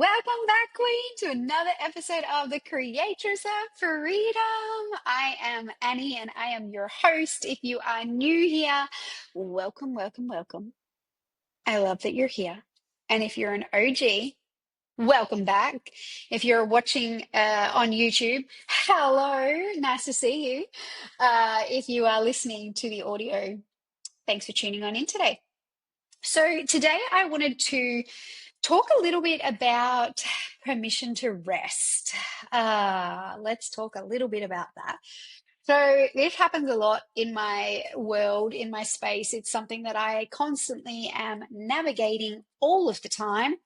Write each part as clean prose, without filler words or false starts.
Welcome back, Queen, to another episode of the Creators of Freedom. I am Annie and I am your host. If you are new here, welcome, welcome, welcome. I love that you're here. And if you're an OG, welcome back. If you're watching on YouTube, hello, nice to see you. If you are listening to the audio, thanks for tuning on in today. So, today I wanted to talk a little bit about permission to rest. Let's talk a little bit about that. So, this happens a lot in my world, in my space. It's something that I constantly am navigating all of the time.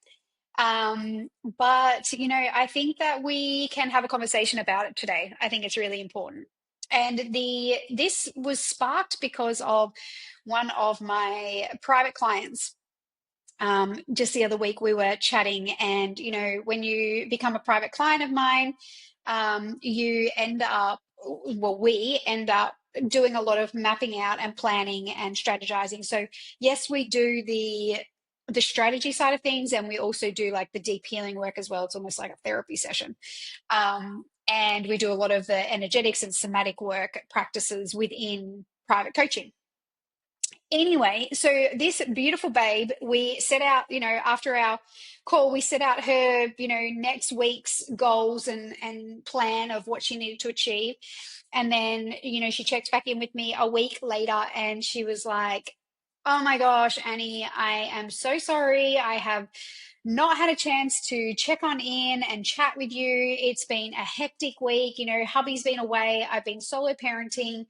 But I think that we can have a conversation about it today. I think it's really important. And this was sparked because of one of my private clients. Just the other week we were chatting, and when you become a private client of mine, you end up, well, we end up doing a lot of mapping out and planning and strategizing. So yes, we do the strategy side of things, and we also do like the deep healing work as well. It's almost like a therapy session. And we do a lot of the energetics and somatic work practices within private coaching. Anyway, so this beautiful babe, we set out, after our call, we set out her, next week's goals and plan of what she needed to achieve. And then, she checked back in with me a week later and she was like, "Oh my gosh, Annie, I am so sorry. I have not had a chance to check on in and chat with you. It's been a hectic week. Hubby's been away. I've been solo parenting.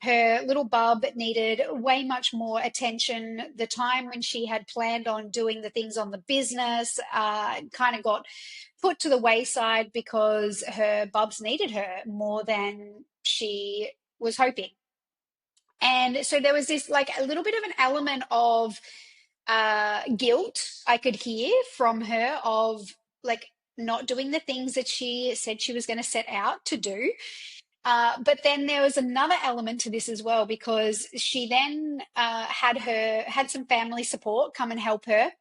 Her little bub needed way much more attention. The time when she had planned on doing the things on the business kind of got put to the wayside because her bubs needed her more than she was hoping." And so there was this like a little bit of an element of guilt I could hear from her of like not doing the things that she said she was going to set out to do. But then there was another element to this as well, because she then had some family support come and help her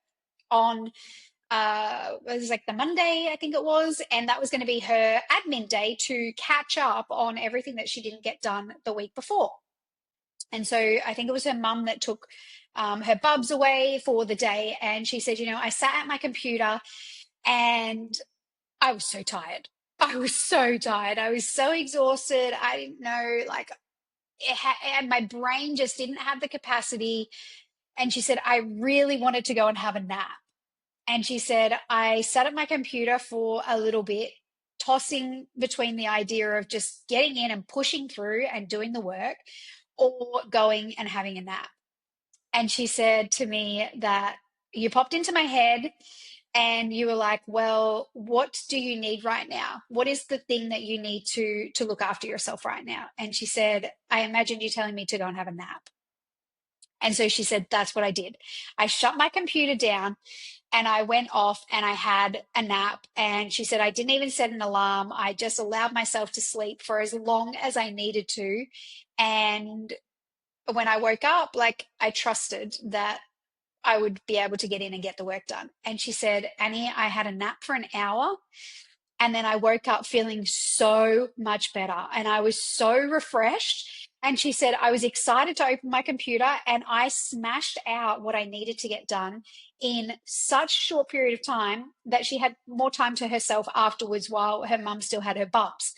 on it was like the Monday, I think it was, and that was going to be her admin day to catch up on everything that she didn't get done the week before. And so I think it was her mum that took her bubs away for the day, and she said, "I sat at my computer and I was so tired. I was so tired. I was so exhausted. I didn't know, like, and my brain just didn't have the capacity." And she said, "I really wanted to go and have a nap." And she said, "I sat at my computer for a little bit, tossing between the idea of just getting in and pushing through and doing the work or going and having a nap." And she said to me that you popped into my head and you were like, "Well, what do you need right now? What is the thing that you need to look after yourself right now?" And she said, "I imagined you telling me to go and have a nap." And so she said, "That's what I did. I shut my computer down and I went off and I had a nap." And she said, "I didn't even set an alarm. I just allowed myself to sleep for as long as I needed to. And when I woke up, like, I trusted that I would be able to get in and get the work done." And she said, "Annie, I had a nap for an hour and then I woke up feeling so much better and I was so refreshed." And she said, "I was excited to open my computer and I smashed out what I needed to get done in such a short period of time that she had more time to herself afterwards while her mum still had her bumps."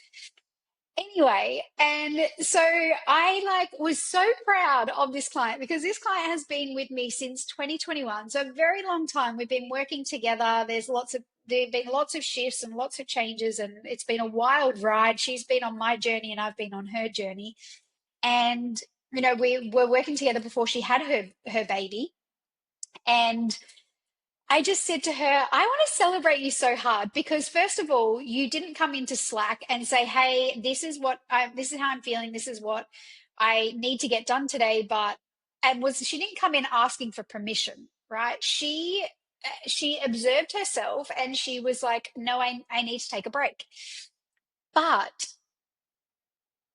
Anyway, and so I like was so proud of this client because this client has been with me since 2021. So a very long time. We've been working together. There've been lots of shifts and lots of changes, and it's been a wild ride. She's been on my journey and I've been on her journey. And we were working together before she had her baby. And I just said to her, "I want to celebrate you so hard because first of all, you didn't come into Slack and say, 'Hey, this is how I'm feeling. This is what I need to get done today.'" She didn't come in asking for permission, right? She observed herself and she was like, "No, I need to take a break." But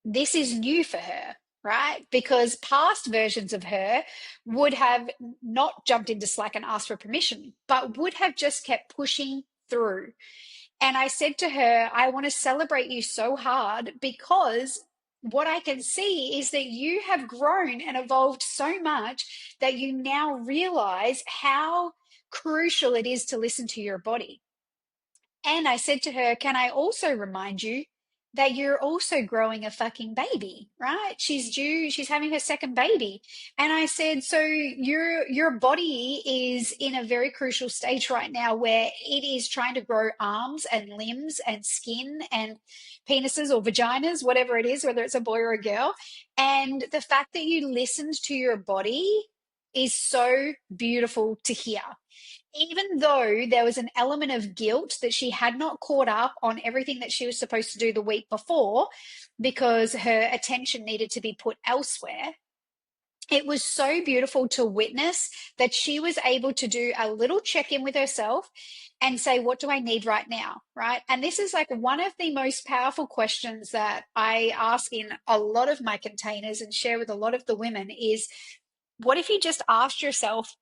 this is new for her, right? Because past versions of her would have not jumped into Slack and asked for permission, but would have just kept pushing through. And I said to her, I want to celebrate you so hard because what I can see is that you have grown and evolved so much that you now realize how crucial it is to listen to your body. And I said to her, can I also remind you that you're also growing a fucking baby, right? She's having her second baby. And I said, so your body is in a very crucial stage right now where it is trying to grow arms and limbs and skin and penises or vaginas, whatever it is, whether it's a boy or a girl. And the fact that you listened to your body is so beautiful to hear, even though there was an element of guilt that she had not caught up on everything that she was supposed to do the week before because her attention needed to be put elsewhere. It was so beautiful to witness that she was able to do a little check in with herself and say, what do I need right now? Right. And this is like one of the most powerful questions that I ask in a lot of my containers and share with a lot of the women is, what if you just asked yourself,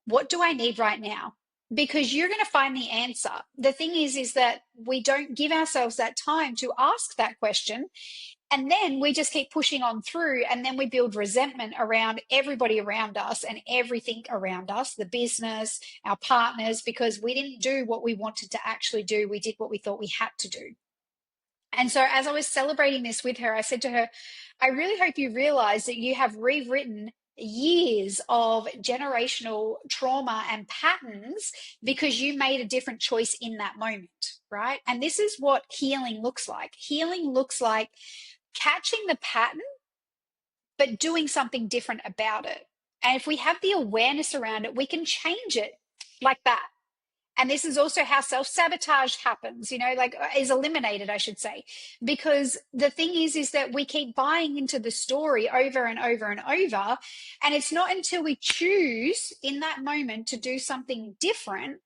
what do I need right now? Because you're going to find the answer. The thing is that we don't give ourselves that time to ask that question. And then we just keep pushing on through, and then we build resentment around everybody around us and everything around us, the business, our partners, because we didn't do what we wanted to actually do. We did what we thought we had to do. And so as I was celebrating this with her, I said to her, I really hope you realize that you have rewritten years of generational trauma and patterns because you made a different choice in that moment, right? And this is what healing looks like. Healing looks like catching the pattern, but doing something different about it. And if we have the awareness around it, we can change it like that. And this is also how self-sabotage happens, like is eliminated, I should say. Because the thing is that we keep buying into the story over and over and over. And it's not until we choose in that moment to do something different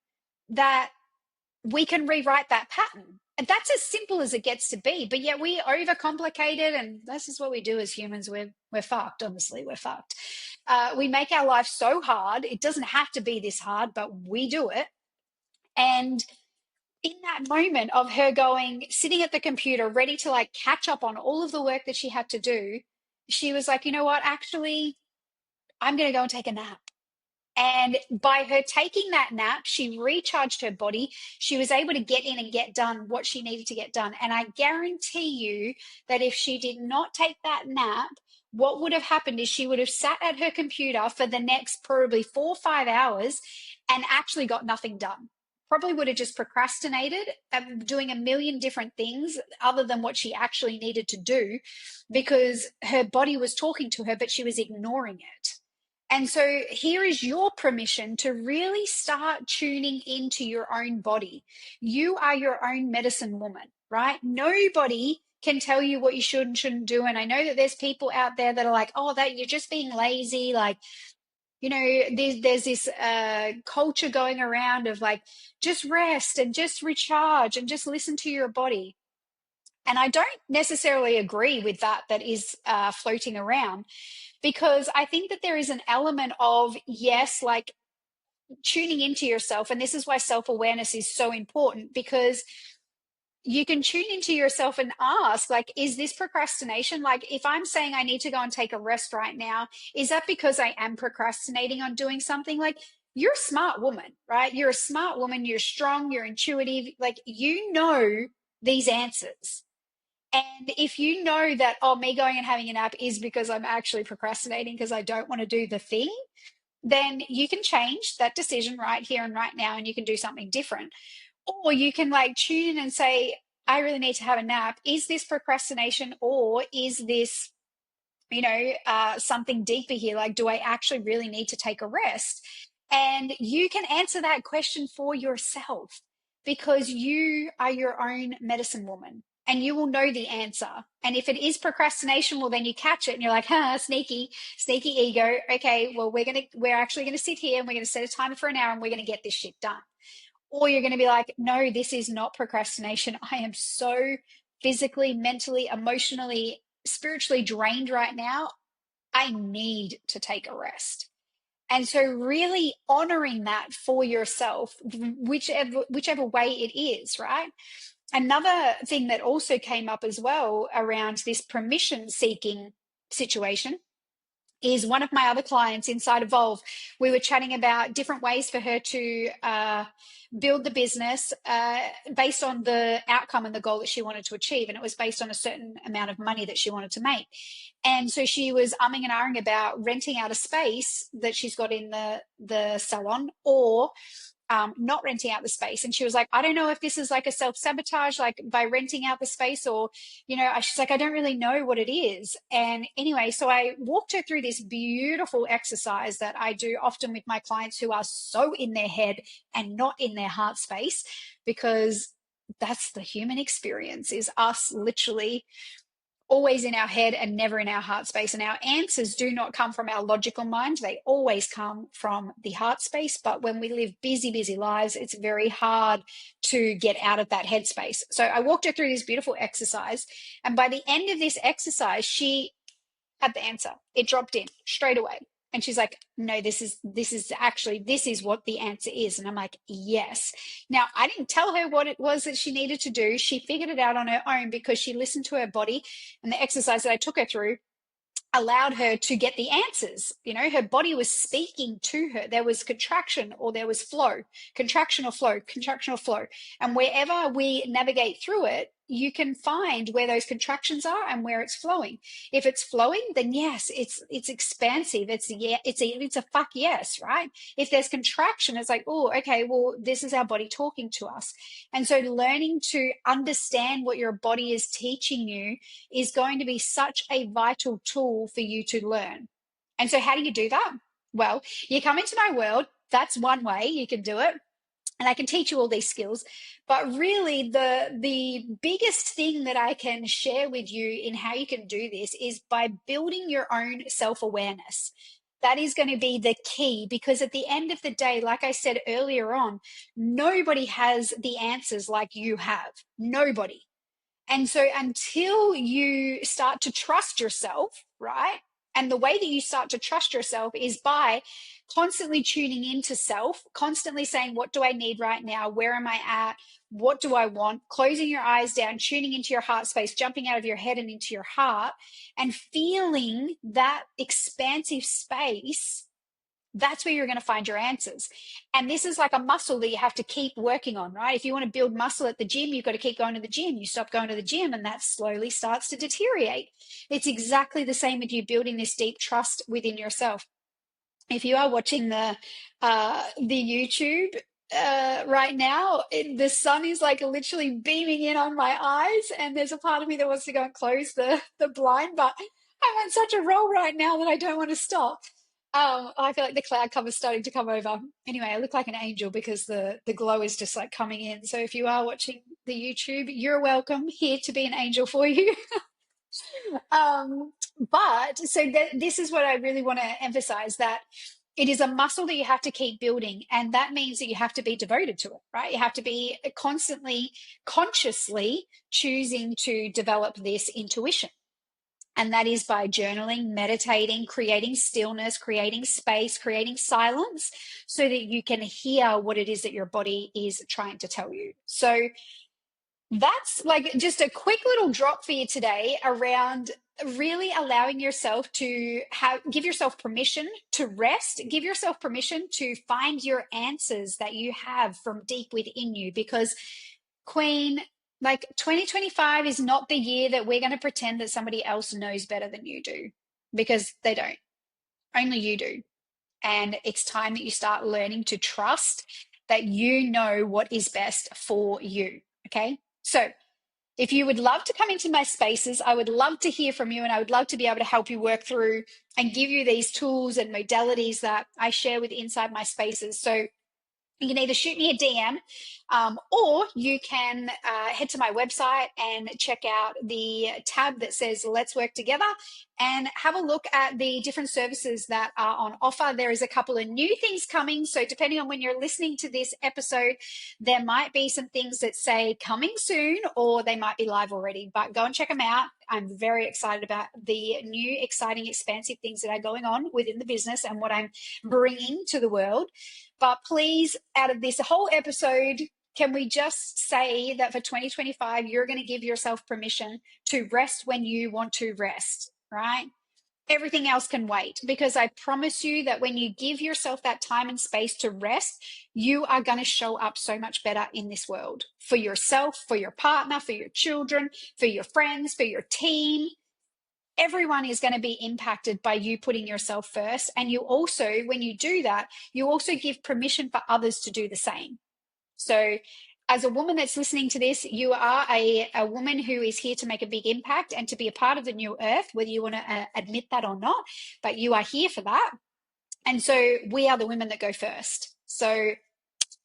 that we can rewrite that pattern. And that's as simple as it gets to be. But yet we overcomplicate it. And this is what we do as humans. We're fucked, honestly, we're fucked. We make our life so hard. It doesn't have to be this hard, but we do it. And in that moment of her sitting at the computer, ready to like catch up on all of the work that she had to do, she was like, you know what, actually, I'm going to go and take a nap. And by her taking that nap, she recharged her body. She was able to get in and get done what she needed to get done. And I guarantee you that if she did not take that nap, what would have happened is she would have sat at her computer for the next probably 4 or 5 hours and actually got nothing done. Probably would have just procrastinated, doing a million different things other than what she actually needed to do because her body was talking to her, but she was ignoring it. And so here is your permission to really start tuning into your own body. You are your own medicine woman, right? Nobody can tell you what you should and shouldn't do. And I know that there's people out there that are like, oh, that you're just being lazy. Like, there's this culture going around of like, just rest and just recharge and just listen to your body. And I don't necessarily agree with that is floating around, because I think that there is an element of, yes, like tuning into yourself. And this is why self-awareness is so important, because you can tune into yourself and ask, like, is this procrastination? Like, if I'm saying I need to go and take a rest right now, is that because I am procrastinating on doing something? Like, you're a smart woman, right? You're a smart woman. You're strong. You're intuitive. Like, these answers. And if you know that, oh, me going and having a nap is because I'm actually procrastinating because I don't want to do the thing, then you can change that decision right here and right now, and you can do something different. Or you can like tune in and say, I really need to have a nap. Is this procrastination, or is this, something deeper here? Like, do I actually really need to take a rest? And you can answer that question for yourself, because you are your own medicine woman and you will know the answer. And if it is procrastination, well, then you catch it and you're like, sneaky ego. Okay, well, we're actually going to sit here and we're going to set a timer for an hour and we're going to get this shit done. Or you're going to be like, no, this is not procrastination. I am so physically, mentally, emotionally, spiritually drained right now. I need to take a rest. And so really honoring that for yourself, whichever way it is, right? Another thing that also came up as well around this permission seeking situation is one of my other clients inside Evolve. We were chatting about different ways for her to build the business based on the outcome and the goal that she wanted to achieve. And it was based on a certain amount of money that she wanted to make. And so she was umming and ahhing about renting out a space that she's got in the salon, or not renting out the space. And she was like, I don't know if this is like a self-sabotage, like by renting out the space, or, she's like, I don't really know what it is. And anyway, so I walked her through this beautiful exercise that I do often with my clients who are so in their head and not in their heart space, because that's the human experience, is us literally always in our head and never in our heart space. And our answers do not come from our logical mind. They always come from the heart space. But when we live busy, busy lives, it's very hard to get out of that headspace. So I walked her through this beautiful exercise. And by the end of this exercise, she had the answer. It dropped in straight away. And she's like, no, this is what the answer is. And I'm like, yes. Now, I didn't tell her what it was that she needed to do. She figured it out on her own because she listened to her body, and the exercise that I took her through allowed her to get the answers. Her body was speaking to her. There was contraction or there was flow, contraction or flow, contraction or flow. And wherever we navigate through it, you can find where those contractions are and where it's flowing. If it's flowing, then yes, it's expansive. It's a fuck yes, right? If there's contraction, it's like, oh, okay, well, this is our body talking to us. And so learning to understand what your body is teaching you is going to be such a vital tool for you to learn. And so how do you do that? Well, you come into my world. That's one way you can do it. And I can teach you all these skills. But really, the biggest thing that I can share with you in how you can do this is by building your own self-awareness. That is going to be the key, because at the end of the day, like I said earlier on, nobody has the answers like you have. Nobody. And so until you start to trust yourself, right? And the way that you start to trust yourself is by constantly tuning into self, constantly saying, what do I need right now? Where am I at? What do I want? Closing your eyes down, tuning into your heart space, jumping out of your head and into your heart, and feeling that expansive space. That's where you're going to find your answers. And this is like a muscle that you have to keep working on, right? If you want to build muscle at the gym, you've got to keep going to the gym. You stop going to the gym and that slowly starts to deteriorate. It's exactly the same with you building this deep trust within yourself. If you are watching the YouTube right now, the sun is like literally beaming in on my eyes, and there's a part of me that wants to go and close the blind, but I'm on such a roll right now that I don't want to stop. I feel like the cloud cover is starting to come over. Anyway, I look like an angel because the glow is just like coming in. So if you are watching the YouTube, you're welcome, here to be an angel for you. But so this is what I really want to emphasize, that it is a muscle that you have to keep building. And that means that you have to be devoted to it, right? You have to be constantly, consciously choosing to develop this intuition. And that is by journaling, meditating, creating stillness, creating space, creating silence, so that you can hear what it is that your body is trying to tell you. So that's like just a quick little drop for you today around really allowing yourself to give yourself permission to rest, give yourself permission to find your answers that you have from deep within you. Because, Queen, like 2025 is not the year that we're going to pretend that somebody else knows better than you do, because they don't. Only you do. And it's time that you start learning to trust that you know what is best for you. Okay. So if you would love to come into my spaces, I would love to hear from you, and I would love to be able to help you work through and give you these tools and modalities that I share with inside my spaces. So you can either shoot me a DM Or you can head to my website and check out the tab that says Let's Work Together and have a look at the different services that are on offer. There is a couple of new things coming. So, depending on when you're listening to this episode, there might be some things that say coming soon or they might be live already, but go and check them out. I'm very excited about the new, exciting, expansive things that are going on within the business and what I'm bringing to the world. But please, out of this whole episode, can we just say that for 2025, you're going to give yourself permission to rest when you want to rest, right? Everything else can wait, because I promise you that when you give yourself that time and space to rest, you are going to show up so much better in this world for yourself, for your partner, for your children, for your friends, for your team. Everyone is going to be impacted by you putting yourself first. And you also, when you do that, you also give permission for others to do the same. So, as a woman that's listening to this, you are a woman who is here to make a big impact and to be a part of the new earth, whether you want to admit that or not, but you are here for that. And so we are the women that go first. So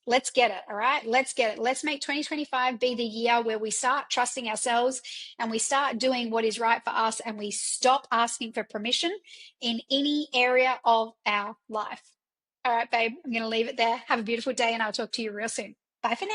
let's get it. All right. Let's get it. Let's make 2025 be the year where we start trusting ourselves and we start doing what is right for us and we stop asking for permission in any area of our life. All right, babe, I'm going to leave it there. Have a beautiful day and I'll talk to you real soon. Bye for now.